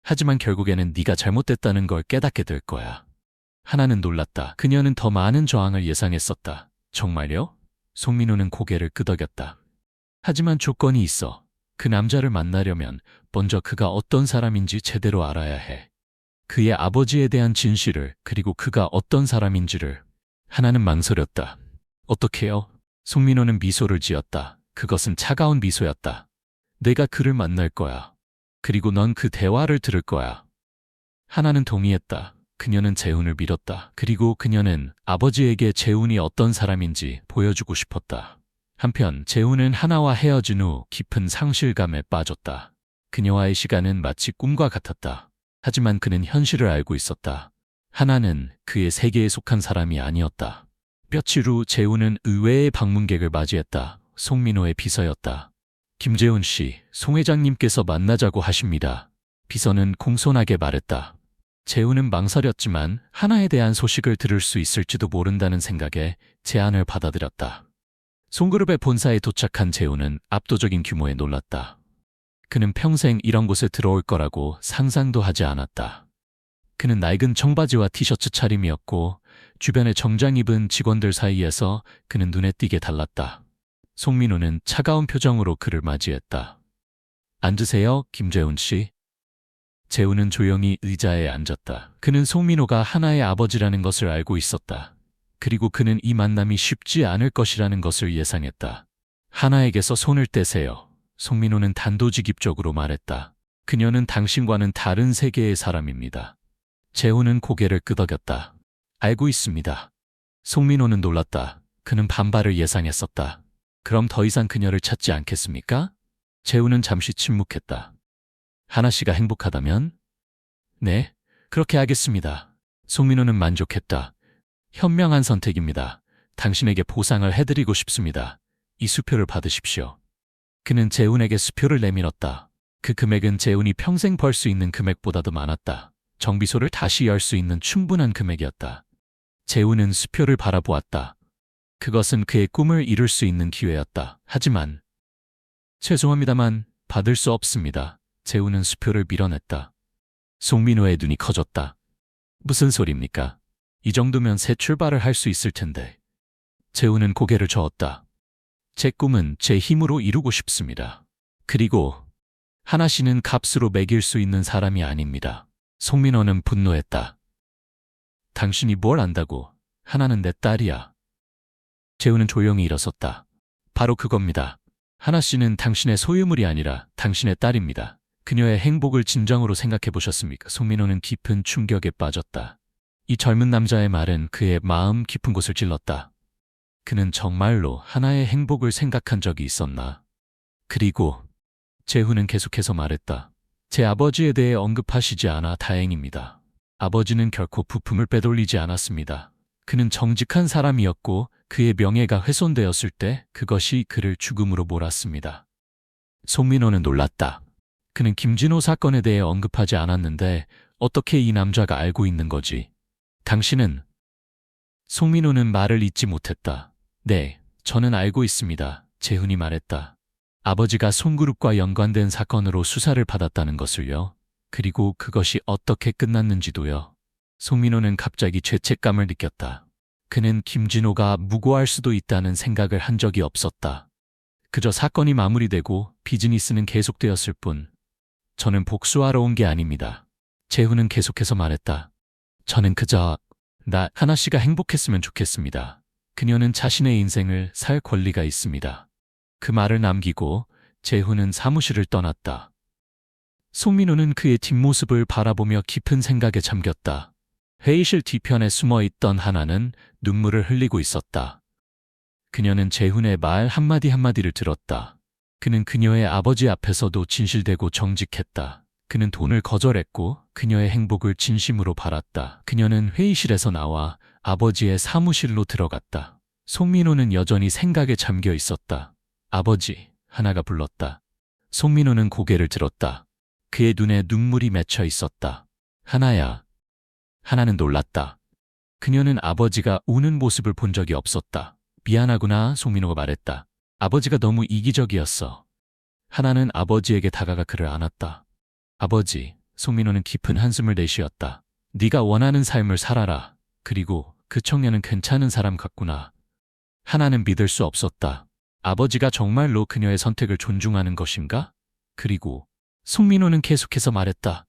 하지만 결국에는 네가 잘못됐다는 걸 깨닫게 될 거야. 하나는 놀랐다. 그녀는 더 많은 저항을 예상했었다. 정말요? 송민호는 고개를 끄덕였다. 하지만 조건이 있어. 그 남자를 만나려면 먼저 그가 어떤 사람인지 제대로 알아야 해. 그의 아버지에 대한 진실을, 그리고 그가 어떤 사람인지를. 하나는 망설였다. 어떻게요? 송민호는 미소를 지었다. 그것은 차가운 미소였다. 내가 그를 만날 거야. 그리고 넌 그 대화를 들을 거야. 하나는 동의했다. 그녀는 재훈을 믿었다. 그리고 그녀는 아버지에게 재훈이 어떤 사람인지 보여주고 싶었다. 한편 재훈은 하나와 헤어진 후 깊은 상실감에 빠졌다. 그녀와의 시간은 마치 꿈과 같았다. 하지만 그는 현실을 알고 있었다. 하나는 그의 세계에 속한 사람이 아니었다. 며칠 후 재훈은 의외의 방문객을 맞이했다. 송민호의 비서였다. 김재훈 씨, 송 회장님께서 만나자고 하십니다. 비서는 공손하게 말했다. 재훈은 망설였지만 하나에 대한 소식을 들을 수 있을지도 모른다는 생각에 제안을 받아들였다. 송그룹의 본사에 도착한 재훈은 압도적인 규모에 놀랐다. 그는 평생 이런 곳에 들어올 거라고 상상도 하지 않았다. 그는 낡은 청바지와 티셔츠 차림이었고 주변에 정장 입은 직원들 사이에서 그는 눈에 띄게 달랐다. 송민호는 차가운 표정으로 그를 맞이했다. 앉으세요, 김재훈 씨. 재훈은 조용히 의자에 앉았다. 그는 송민호가 하나의 아버지라는 것을 알고 있었다. 그리고 그는 이 만남이 쉽지 않을 것이라는 것을 예상했다. 하나에게서 손을 떼세요. 송민호는 단도직입적으로 말했다. 그녀는 당신과는 다른 세계의 사람입니다. 재훈은 고개를 끄덕였다. 알고 있습니다. 송민호는 놀랐다. 그는 반발을 예상했었다. 그럼 더 이상 그녀를 찾지 않겠습니까? 재훈은 잠시 침묵했다. 하나 씨가 행복하다면? 네, 그렇게 하겠습니다. 송민호는 만족했다. 현명한 선택입니다. 당신에게 보상을 해드리고 싶습니다. 이 수표를 받으십시오. 그는 재훈에게 수표를 내밀었다. 그 금액은 재훈이 평생 벌 수 있는 금액보다도 많았다. 정비소를 다시 열 수 있는 충분한 금액이었다. 재훈은 수표를 바라보았다. 그것은 그의 꿈을 이룰 수 있는 기회였다. 하지만 죄송합니다만 받을 수 없습니다. 재훈은 수표를 밀어냈다. 송민호의 눈이 커졌다. 무슨 소리입니까? 이 정도면 새 출발을 할 수 있을 텐데. 재훈은 고개를 저었다. 제 꿈은 제 힘으로 이루고 싶습니다. 그리고 하나 씨는 값으로 매길 수 있는 사람이 아닙니다. 송민호는 분노했다. 당신이 뭘 안다고? 하나는 내 딸이야. 재훈은 조용히 일어섰다. 바로 그겁니다. 하나 씨는 당신의 소유물이 아니라 당신의 딸입니다. 그녀의 행복을 진정으로 생각해 보셨습니까? 송민호는 깊은 충격에 빠졌다. 이 젊은 남자의 말은 그의 마음 깊은 곳을 찔렀다. 그는 정말로 하나의 행복을 생각한 적이 있었나? 그리고 재훈은 계속해서 말했다. 제 아버지에 대해 언급하시지 않아 다행입니다. 아버지는 결코 부품을 빼돌리지 않았습니다. 그는 정직한 사람이었고 그의 명예가 훼손되었을 때 그것이 그를 죽음으로 몰았습니다. 송민호는 놀랐다. 그는 김진호 사건에 대해 언급하지 않았는데 어떻게 이 남자가 알고 있는 거지? 당신은? 송민호는 말을 잇지 못했다. 네, 저는 알고 있습니다. 재훈이 말했다. 아버지가 송그룹과 연관된 사건으로 수사를 받았다는 것을요. 그리고 그것이 어떻게 끝났는지도요. 송민호는 갑자기 죄책감을 느꼈다. 그는 김진호가 무고할 수도 있다는 생각을 한 적이 없었다. 그저 사건이 마무리되고 비즈니스는 계속되었을 뿐. 저는 복수하러 온 게 아닙니다. 재훈은 계속해서 말했다. 저는 그저 하나 씨가 행복했으면 좋겠습니다. 그녀는 자신의 인생을 살 권리가 있습니다. 그 말을 남기고 재훈은 사무실을 떠났다. 송민호는 그의 뒷모습을 바라보며 깊은 생각에 잠겼다. 회의실 뒤편에 숨어 있던 하나는 눈물을 흘리고 있었다. 그녀는 재훈의 말 한마디 한마디를 들었다. 그는 그녀의 아버지 앞에서도 진실되고 정직했다. 그는 돈을 거절했고 그녀의 행복을 진심으로 바랐다. 그녀는 회의실에서 나와 아버지의 사무실로 들어갔다. 송민호는 여전히 생각에 잠겨 있었다. 아버지, 하나가 불렀다. 송민호는 고개를 들었다. 그의 눈에 눈물이 맺혀 있었다. 하나야. 하나는 놀랐다. 그녀는 아버지가 우는 모습을 본 적이 없었다. 미안하구나, 송민호가 말했다. 아버지가 너무 이기적이었어. 하나는 아버지에게 다가가 그를 안았다. 아버지, 송민호는 깊은 한숨을 내쉬었다. 네가 원하는 삶을 살아라. 그리고 그 청년은 괜찮은 사람 같구나. 하나는 믿을 수 없었다. 아버지가 정말로 그녀의 선택을 존중하는 것인가? 그리고 송민호는 계속해서 말했다.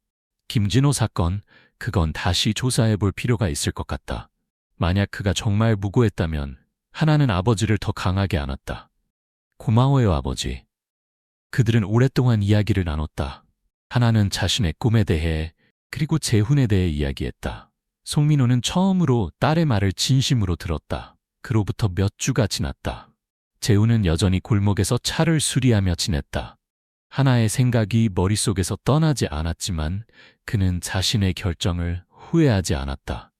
김진호 사건, 그건 다시 조사해 볼 필요가 있을 것 같다. 만약 그가 정말 무고했다면 하나는 아버지를 더 강하게 안았다. 고마워요, 아버지. 그들은 오랫동안 이야기를 나눴다. 하나는 자신의 꿈에 대해 그리고 재훈에 대해 이야기했다. 송민호는 처음으로 딸의 말을 진심으로 들었다. 그로부터 몇 주가 지났다. 재훈은 여전히 골목에서 차를 수리하며 지냈다. 하나의 생각이 머릿속에서 떠나지 않았지만 그는 자신의 결정을 후회하지 않았다.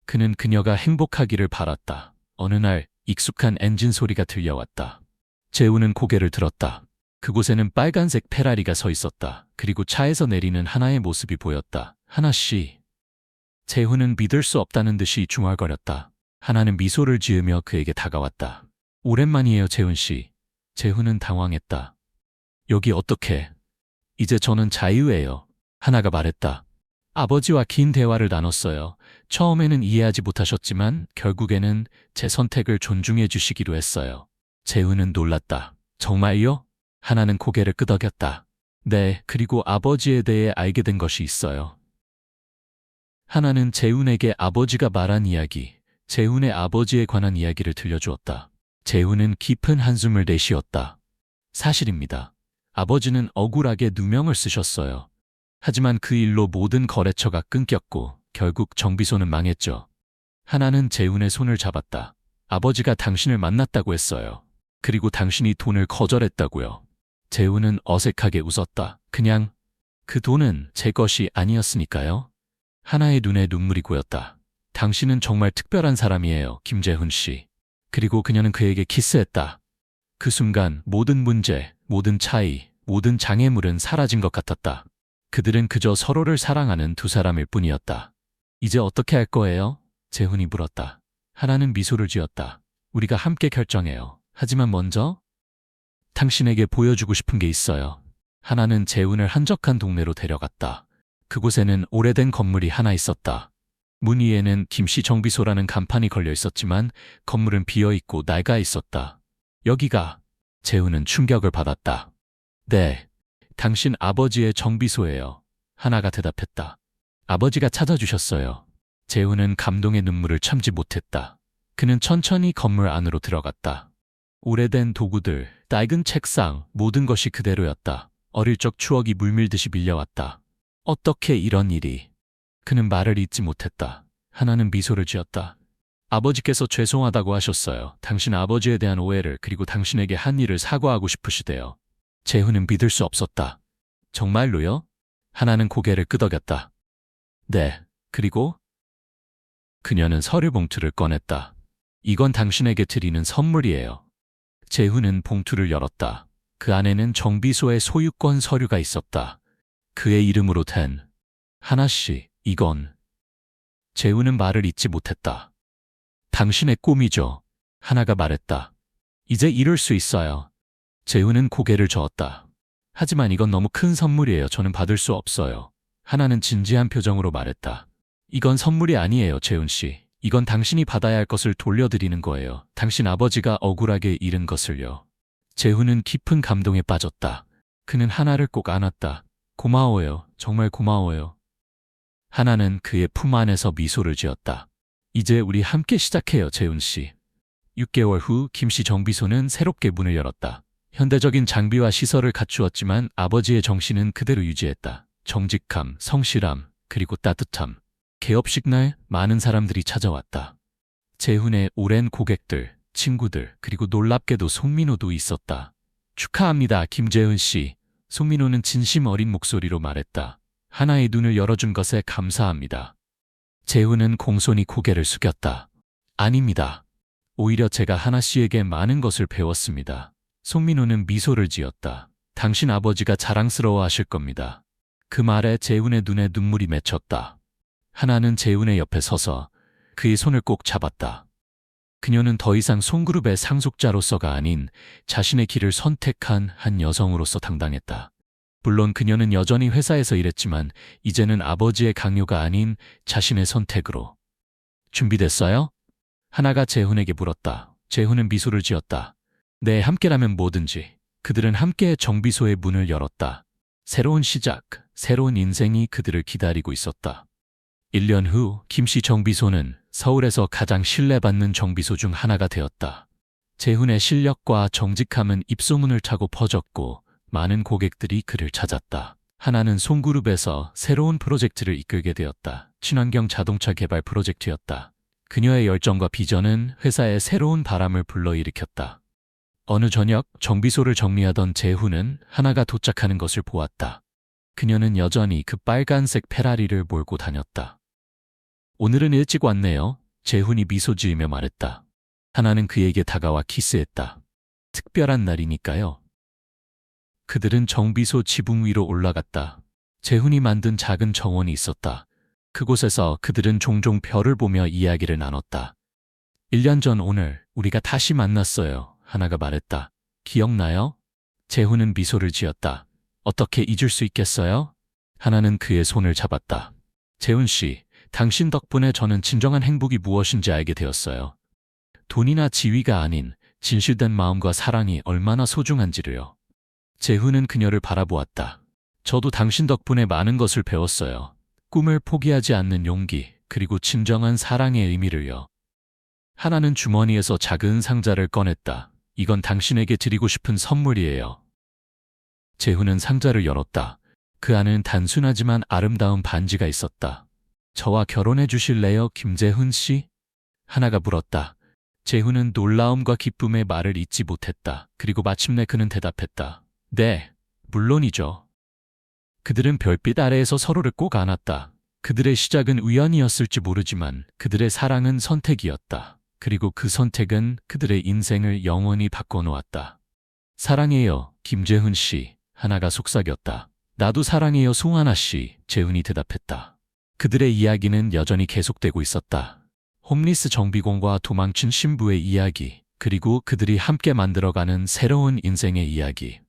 그는 그녀가 행복하기를 바랐다. 어느 날 익숙한 엔진 소리가 들려왔다. 재훈은 고개를 들었다. 그곳에는 빨간색 페라리가 서 있었다. 그리고 차에서 내리는 하나의 모습이 보였다. 하나 씨. 재훈은 믿을 수 없다는 듯이 중얼거렸다. 하나는 미소를 지으며 그에게 다가왔다. 오랜만이에요, 재훈 씨. 재훈은 당황했다. 여기 어떻게? 이제 저는 자유예요. 하나가 말했다. 아버지와 긴 대화를 나눴어요. 처음에는 이해하지 못하셨지만 결국에는 제 선택을 존중해 주시기로 했어요. 재훈은 놀랐다. 정말요? 하나는 고개를 끄덕였다. 네, 그리고 아버지에 대해 알게 된 것이 있어요. 하나는 재훈에게 아버지가 말한 이야기, 재훈의 아버지에 관한 이야기를 들려주었다. 재훈은 깊은 한숨을 내쉬었다. 사실입니다. 아버지는 억울하게 누명을 쓰셨어요. 하지만 그 일로 모든 거래처가 끊겼고 결국 정비소는 망했죠. 하나는 재훈의 손을 잡았다. 아버지가 당신을 만났다고 했어요. 그리고 당신이 돈을 거절했다고요. 재훈은 어색하게 웃었다. 그냥 그 돈은 제 것이 아니었으니까요. 하나의 눈에 눈물이 고였다. 당신은 정말 특별한 사람이에요, 김재훈 씨. 그리고 그녀는 그에게 키스했다. 그 순간 모든 문제, 모든 차이, 모든 장애물은 사라진 것 같았다. 그들은 그저 서로를 사랑하는 두 사람일 뿐이었다. 이제 어떻게 할 거예요? 재훈이 물었다. 하나는 미소를 지었다. 우리가 함께 결정해요. 하지만 먼저 당신에게 보여주고 싶은 게 있어요. 하나는 재훈을 한적한 동네로 데려갔다. 그곳에는 오래된 건물이 하나 있었다. 문 위에는 김씨 정비소라는 간판이 걸려 있었지만 건물은 비어있고 낡아 있었다. 여기가. 재훈은 충격을 받았다. 네, 당신 아버지의 정비소예요. 하나가 대답했다. 아버지가 찾아주셨어요. 재훈은 감동의 눈물을 참지 못했다. 그는 천천히 건물 안으로 들어갔다. 오래된 도구들, 낡은 책상, 모든 것이 그대로였다. 어릴 적 추억이 물밀듯이 밀려왔다. 어떻게 이런 일이? 그는 말을 잇지 못했다. 하나는 미소를 지었다. 아버지께서 죄송하다고 하셨어요. 당신 아버지에 대한 오해를 그리고 당신에게 한 일을 사과하고 싶으시대요. 재훈은 믿을 수 없었다. 정말로요? 하나는 고개를 끄덕였다. 네, 그리고? 그녀는 서류 봉투를 꺼냈다. 이건 당신에게 드리는 선물이에요. 재훈은 봉투를 열었다. 그 안에는 정비소의 소유권 서류가 있었다. 그의 이름으로 된. 하나씨, 이건. 재훈은 말을 잇지 못했다. 당신의 꿈이죠. 하나가 말했다. 이제 이룰 수 있어요. 재훈은 고개를 저었다. 하지만 이건 너무 큰 선물이에요. 저는 받을 수 없어요. 하나는 진지한 표정으로 말했다. 이건 선물이 아니에요, 재훈 씨. 이건 당신이 받아야 할 것을 돌려드리는 거예요. 당신 아버지가 억울하게 잃은 것을요. 재훈은 깊은 감동에 빠졌다. 그는 하나를 꼭 안았다. 고마워요. 정말 고마워요. 하나는 그의 품 안에서 미소를 지었다. 이제 우리 함께 시작해요, 재훈 씨. 6개월 후 김 씨 정비소는 새롭게 문을 열었다. 현대적인 장비와 시설을 갖추었지만 아버지의 정신은 그대로 유지했다. 정직함, 성실함, 그리고 따뜻함. 개업식 날 많은 사람들이 찾아왔다. 재훈의 오랜 고객들, 친구들, 그리고 놀랍게도 송민호도 있었다. 축하합니다, 김재훈 씨. 송민호는 진심 어린 목소리로 말했다. 하나의 눈을 열어준 것에 감사합니다. 재훈은 공손히 고개를 숙였다. 아닙니다. 오히려 제가 하나 씨에게 많은 것을 배웠습니다. 송민호는 미소를 지었다. 당신 아버지가 자랑스러워하실 겁니다. 그 말에 재훈의 눈에 눈물이 맺혔다. 하나는 재훈의 옆에 서서 그의 손을 꼭 잡았다. 그녀는 더 이상 송그룹의 상속자로서가 아닌 자신의 길을 선택한 한 여성으로서 당당했다. 물론 그녀는 여전히 회사에서 일했지만 이제는 아버지의 강요가 아닌 자신의 선택으로. 준비됐어요? 하나가 재훈에게 물었다. 재훈은 미소를 지었다. 네, 함께라면 뭐든지. 그들은 함께 정비소의 문을 열었다. 새로운 시작, 새로운 인생이 그들을 기다리고 있었다. 1년 후 김씨 정비소는 서울에서 가장 신뢰받는 정비소 중 하나가 되었다. 재훈의 실력과 정직함은 입소문을 타고 퍼졌고 많은 고객들이 그를 찾았다. 하나는 송그룹에서 새로운 프로젝트를 이끌게 되었다. 친환경 자동차 개발 프로젝트였다. 그녀의 열정과 비전은 회사에 새로운 바람을 불러일으켰다. 어느 저녁 정비소를 정리하던 재훈은 하나가 도착하는 것을 보았다. 그녀는 여전히 그 빨간색 페라리를 몰고 다녔다. 오늘은 일찍 왔네요. 재훈이 미소 지으며 말했다. 하나는 그에게 다가와 키스했다. 특별한 날이니까요. 그들은 정비소 지붕 위로 올라갔다. 재훈이 만든 작은 정원이 있었다. 그곳에서 그들은 종종 별을 보며 이야기를 나눴다. 1년 전 오늘 우리가 다시 만났어요. 하나가 말했다. 기억나요? 재훈은 미소를 지었다. 어떻게 잊을 수 있겠어요? 하나는 그의 손을 잡았다. 재훈 씨, 당신 덕분에 저는 진정한 행복이 무엇인지 알게 되었어요. 돈이나 지위가 아닌 진실된 마음과 사랑이 얼마나 소중한지를요. 재훈은 그녀를 바라보았다. 저도 당신 덕분에 많은 것을 배웠어요. 꿈을 포기하지 않는 용기, 그리고 진정한 사랑의 의미를요. 하나는 주머니에서 작은 상자를 꺼냈다. 이건 당신에게 드리고 싶은 선물이에요. 재훈은 상자를 열었다. 그 안은 단순하지만 아름다운 반지가 있었다. 저와 결혼해 주실래요, 김재훈 씨? 하나가 물었다. 재훈은 놀라움과 기쁨의 말을 잇지 못했다. 그리고 마침내 그는 대답했다. 네, 물론이죠. 그들은 별빛 아래에서 서로를 꼭 안았다. 그들의 시작은 우연이었을지 모르지만 그들의 사랑은 선택이었다. 그리고 그 선택은 그들의 인생을 영원히 바꿔놓았다. 사랑해요, 김재훈 씨. 하나가 속삭였다. 나도 사랑해요, 송하나 씨. 재훈이 대답했다. 그들의 이야기는 여전히 계속되고 있었다. 홈리스 정비공과 도망친 신부의 이야기, 그리고 그들이 함께 만들어가는 새로운 인생의 이야기.